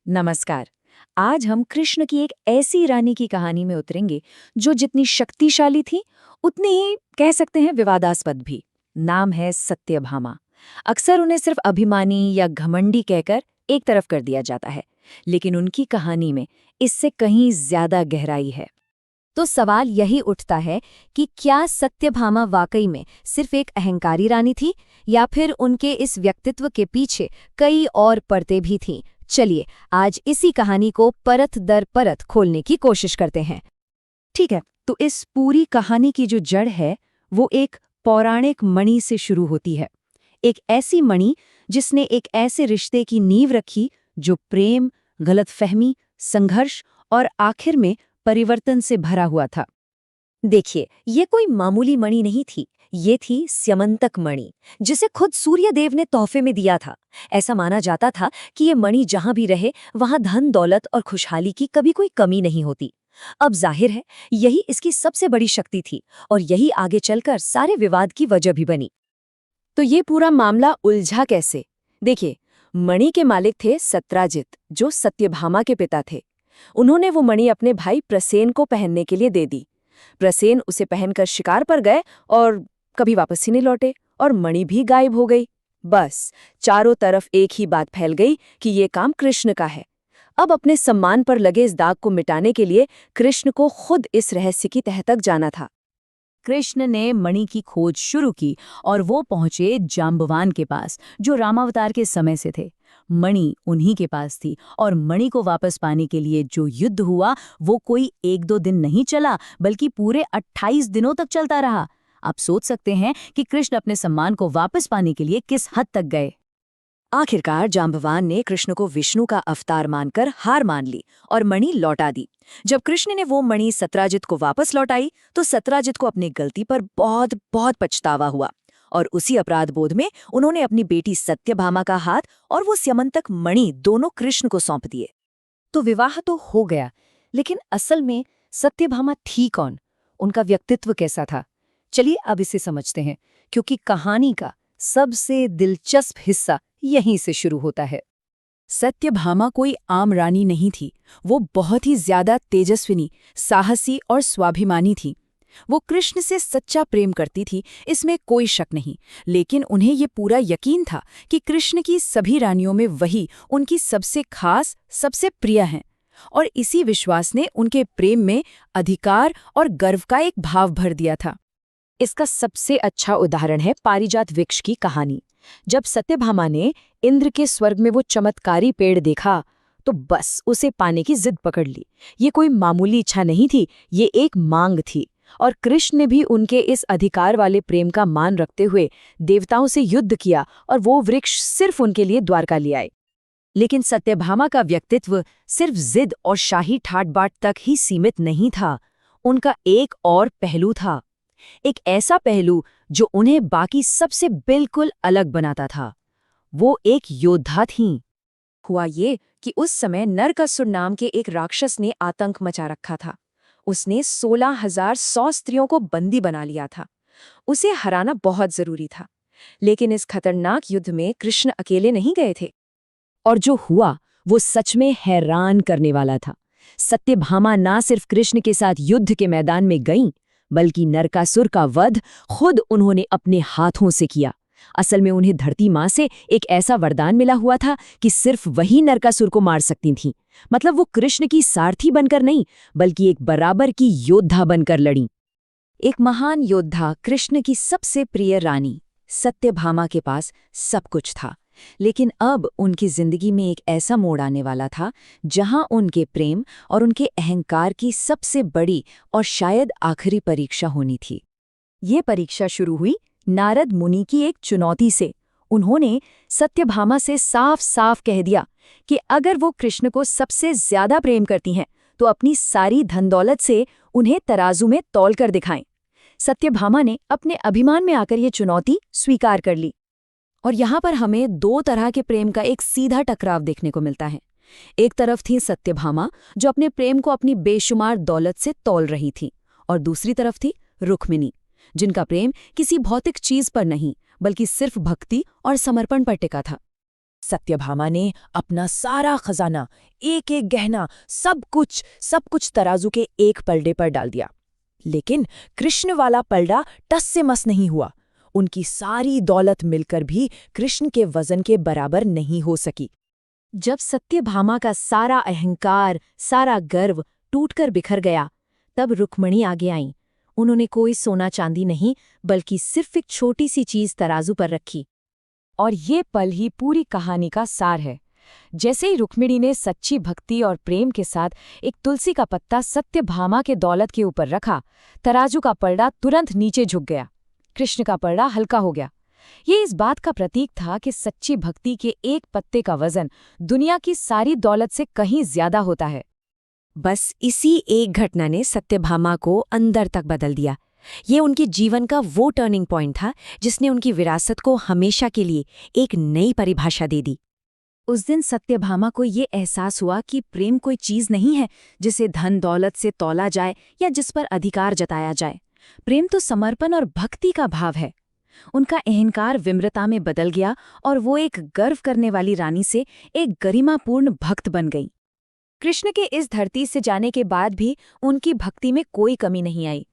नमस्कार। आज हम कृष्ण की एक ऐसी रानी की कहानी में उतरेंगे जो जितनी शक्तिशाली थी उतनी ही कह सकते हैं विवादास्पद भी। नाम है सत्यभामा। अक्सर उन्हें सिर्फ अभिमानी या घमंडी कहकर एक तरफ कर दिया जाता है, लेकिन उनकी कहानी में इससे कहीं ज्यादा गहराई है। तो सवाल यही उठता है कि क्या सत्यभामा वाकई में सिर्फ एक अहंकारी रानी थी या फिर उनके इस व्यक्तित्व के पीछे कई और परतें भी थीं। चलिए आज इसी कहानी को परत दर परत खोलने की कोशिश करते हैं। ठीक है, तो इस पूरी कहानी की जो जड़ है वो एक पौराणिक मणि से शुरू होती है। एक ऐसी मणि जिसने एक ऐसे रिश्ते की नींव रखी जो प्रेम, गलतफहमी, संघर्ष और आखिर में परिवर्तन से भरा हुआ था। देखिए, ये कोई मामूली मणि नहीं थी, ये थी स्यमंतक मणि, जिसे खुद सूर्यदेव ने तोहफे में दिया था। ऐसा माना जाता था कि ये मणि जहां भी रहे वहां धन दौलत और खुशहाली की कभी कोई कमी नहीं होती। अब जाहिर है यही इसकी सबसे बड़ी शक्ति थी और यही आगे चलकर सारे विवाद की वजह भी बनी। तो ये पूरा मामला उलझा कैसे? देखिए, मणि के मालिक थे सत्राजित, जो सत्यभामा के पिता थे। उन्होंने वो मणि अपने भाई प्रसेन को पहनने के लिए दे दी। प्रसेन उसे पहनकर शिकार पर गए और कभी वापस ही नहीं लौटे, और मणि भी गायब हो गई। बस चारों तरफ एक ही बात फैल गई कि ये काम कृष्ण का है। अब अपने सम्मान पर लगे इस दाग को मिटाने के लिए कृष्ण को खुद इस रहस्य की तह तक जाना था। कृष्ण ने मणि की खोज शुरू की और वो पहुंचे जाम्बवान के पास, जो रामावतार के समय से थे। मणि उन्हीं के पास थी और मणि को वापस पाने के लिए जो युद्ध हुआ वो कोई एक दो दिन नहीं चला, बल्कि पूरे 28 दिनों तक चलता रहा। आप सोच सकते हैं कि कृष्ण अपने सम्मान को वापस पाने के लिए किस हद तक गए। आखिरकार जाम्बवान ने कृष्ण को विष्णु का अवतार मानकर हार मान ली और मणि लौटा दी। जब कृष्ण ने वो मणि सत्राजित को वापस लौटाई तो सत्राजित को अपनी गलती पर बहुत बहुत पछतावा हुआ, और उसी अपराध बोध में उन्होंने अपनी बेटी सत्यभामा का हाथ और वो स्यमंतक मणि दोनों कृष्ण को सौंप दिए। तो विवाह तो हो गया, लेकिन असल में सत्यभामा थी कौन? उनका व्यक्तित्व कैसा था? चलिए अब इसे समझते हैं, क्योंकि कहानी का सबसे दिलचस्प हिस्सा यहीं से शुरू होता है। सत्यभामा कोई आम रानी नहीं थी। वो बहुत ही ज्यादा तेजस्विनी, साहसी और स्वाभिमानी थी। वो कृष्ण से सच्चा प्रेम करती थी, इसमें कोई शक नहीं। लेकिन उन्हें ये पूरा यकीन था कि कृष्ण की सभी रानियों में वही उनकी सबसे खास, सबसे प्रिय हैं। और इसी विश्वास ने उनके प्रेम में अधिकार और गर्व का एक भाव भर दिया था। इसका सबसे अच्छा उदाहरण है पारिजात वृक्ष की कहानी। जब सत्यभामा ने इंद्र के स्वर्ग में वो चमत्कारी पेड़ देखा तो बस उसे पाने की जिद पकड़ ली। ये कोई मामूली इच्छा नहीं थी, ये एक मांग थी। और कृष्ण ने भी उनके इस अधिकार वाले प्रेम का मान रखते हुए देवताओं से युद्ध किया और वो वृक्ष सिर्फ उनके लिए द्वारका ले आए। लेकिन सत्यभामा का व्यक्तित्व सिर्फ जिद और शाही ठाट बाट तक ही सीमित नहीं था। उनका एक और पहलू था, एक ऐसा पहलू जो उन्हें बाकी सबसे बिल्कुल अलग बनाता था। वो एक योद्धा थीं। हुआ ये कि उस समय नरकासुर नाम के एक राक्षस ने आतंक मचा रखा था। उसने 16,100 स्त्रियों को बंदी बना लिया था। उसे हराना बहुत जरूरी था। लेकिन इस खतरनाक युद्ध में कृष्ण अकेले नहीं गए थे। और जो हुआ वो सच में हैरान करने वाला था। सत्यभामा ना सिर्फ कृष्ण के साथ युद्ध के मैदान में गईं, बल्कि नरकासुर का वध खुद उन्होंने अपने हाथों से किया। असल में उन्हें धरती माँ से एक ऐसा वरदान मिला हुआ था कि सिर्फ वही नरकासुर को मार सकती थीं। मतलब वो कृष्ण की सारथी बनकर नहीं, बल्कि एक बराबर की योद्धा बनकर लड़ी। एक महान योद्धा, कृष्ण की सबसे प्रिय रानी सत्यभामा के पास सब कुछ था, लेकिन अब उनकी जिंदगी में एक ऐसा मोड़ आने वाला था जहां उनके प्रेम और उनके अहंकार की सबसे बड़ी और शायद आखिरी परीक्षा होनी थी। ये परीक्षा शुरू हुई नारद मुनि की एक चुनौती से। उन्होंने सत्यभामा से साफ साफ कह दिया कि अगर वो कृष्ण को सबसे ज्यादा प्रेम करती हैं तो अपनी सारी धन दौलत से उन्हें तराजू में तौल कर दिखाएं। सत्यभामा ने अपने अभिमान में आकर ये चुनौती स्वीकार कर ली। और यहाँ पर हमें दो तरह के प्रेम का एक सीधा टकराव देखने को मिलता है। एक तरफ थी सत्यभामा, जो अपने प्रेम को अपनी बेशुमार दौलत से तौल रही थी, और दूसरी तरफ थी रुक्मिणी, जिनका प्रेम किसी भौतिक चीज पर नहीं बल्कि सिर्फ भक्ति और समर्पण पर टिका था। सत्यभामा ने अपना सारा खजाना, एक एक गहना, सब कुछ तराजू के एक पलड़े पर डाल दिया। लेकिन कृष्ण वाला पलड़ा टस से मस नहीं हुआ। उनकी सारी दौलत मिलकर भी कृष्ण के वजन के बराबर नहीं हो सकी। जब सत्यभामा का सारा अहंकार, सारा गर्व टूटकर बिखर गया, तब रुक्मिणी आगे आईं। उन्होंने कोई सोना चांदी नहीं, बल्कि सिर्फ एक छोटी सी चीज तराजू पर रखी। और ये पल ही पूरी कहानी का सार है। जैसे ही रुक्मिणी ने सच्ची भक्ति और प्रेम के साथ एक तुलसी का पत्ता सत्यभामा के दौलत के ऊपर रखा, तराजू का पलड़ा तुरंत नीचे झुक गया। कृष्ण का पलड़ा हल्का हो गया। ये इस बात का प्रतीक था कि सच्ची भक्ति के एक पत्ते का वजन दुनिया की सारी दौलत से कहीं ज्यादा होता है। बस इसी एक घटना ने सत्यभामा को अंदर तक बदल दिया। ये उनके जीवन का वो टर्निंग पॉइंट था जिसने उनकी विरासत को हमेशा के लिए एक नई परिभाषा दे दी। उस दिन सत्यभामा को ये एहसास हुआ कि प्रेम कोई चीज नहीं है जिसे धन दौलत से तौला जाए या जिस पर अधिकार जताया जाए। प्रेम तो समर्पण और भक्ति का भाव है। उनका अहंकार विम्रता में बदल गया और वो एक गर्व करने वाली रानी से एक गरिमापूर्ण भक्त बन गई। कृष्ण के इस धरती से जाने के बाद भी उनकी भक्ति में कोई कमी नहीं आई।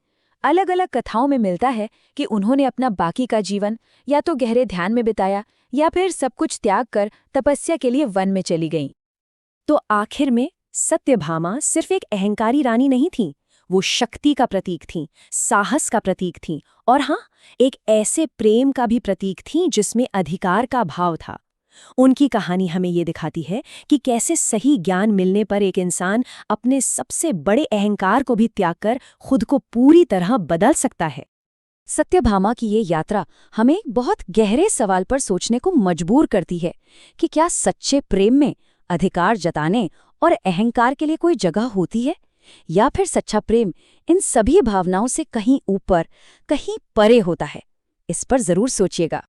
अलग अलग कथाओं में मिलता है कि उन्होंने अपना बाकी का जीवन या तो गहरे ध्यान में बिताया या फिर सब कुछ त्याग कर तपस्या के लिए वन में चली गईं। तो आखिर में सत्यभामा सिर्फ एक अहंकारी रानी नहीं थी, वो शक्ति का प्रतीक थी, साहस का प्रतीक थी और हाँ, एक ऐसे प्रेम का भी प्रतीक थी जिसमें अधिकार का भाव था। उनकी कहानी हमें ये दिखाती है कि कैसे सही ज्ञान मिलने पर एक इंसान अपने सबसे बड़े अहंकार को भी त्याग कर खुद को पूरी तरह बदल सकता है। सत्यभामा की ये यात्रा हमें एक बहुत गहरे सवाल पर सोचने को मजबूर करती है कि क्या सच्चे प्रेम में अधिकार जताने और अहंकार के लिए कोई जगह होती है, या फिर सच्चा प्रेम इन सभी भावनाओं से कहीं ऊपर, कहीं परे होता है। इस पर जरूर सोचिएगा।